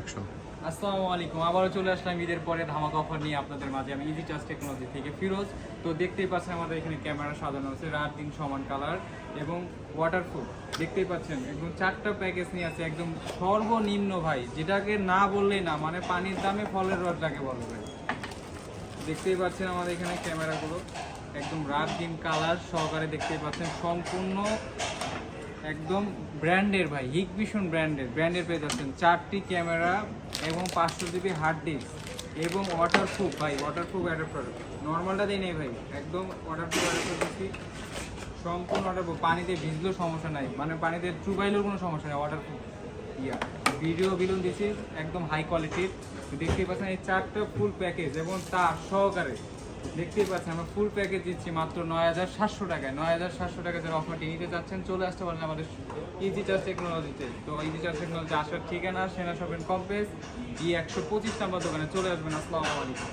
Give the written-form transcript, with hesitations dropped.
Action. আসসালামু আলাইকুম, আবারও চলে আসলাম ঈদের পরে ধামাকা অফার নিয়ে আপনাদের মাঝে। আমি ইজি চার্জ টেকনোলজি থেকে ফিরোজ। তো দেখতেই পাচ্ছেন আমাদের এখানে ক্যামেরা সাজানো আছে, রাত দিন সমান কালার এবং ওয়াটারপ্রুফ। দেখতেই পাচ্ছেন একদম 4টা প্যাকেজ নিয়ে আছে, একদম সর্বনিম্ন ভাই, যেটাকে না বললেই না, মানে পানির দামে ফলের রস যাকে বলে ভাই। দেখতেই পাচ্ছেন আমাদের এখানে ক্যামেরাগুলো একদম রাত দিন কালার সহকারে দেখতেই পাচ্ছেন, সম্পূর্ণ একদম ব্র্যান্ডের ভাই, হিকভিশন ব্র্যান্ডের পেয়ে যাচ্ছেন। 4টি ক্যামেরা এবং 500 জিবি হার্ড ডিস্ক এবং ওয়াটারপ্রুফ ভাই, ওয়াটারপ্রুফ অ্যাডাপ্টার। নর্মালটা দিই নেই ভাই, একদম ওয়াটারপ্রুফ অ্যাডাপ্টার দিচ্ছি, সম্পূর্ণ ওয়াটারপ্রুফ। পানিতে ভিজলেও সমস্যা নাই, মানে পানিতে চুবাইলেও কোনো সমস্যা নেই, ওয়াটারপ্রুফ। ভিডিও বিলুন দিচ্ছি একদম হাই কোয়ালিটির। দেখতেই পাচ্ছেন এই 4টা ফুল প্যাকেজ এবং তার সহকারে দেখতেই পাচ্ছেন আমরা ফুল প্যাকেজ দিচ্ছি মাত্র 9700 টাকায়। 9700 টাকা যারা অফারটি নিতে চাচ্ছেন চলে আসতে পারেন আমাদের ইজি চার্জ টেকনোলজিতে। তো ইজি চার্জ টেকনোলজি আসার ঠিকানা সেনা শপিং কমপ্লেক্স E125 নম্বর দোকানে চলে আসবেন। আসসালামু আলাইকুম।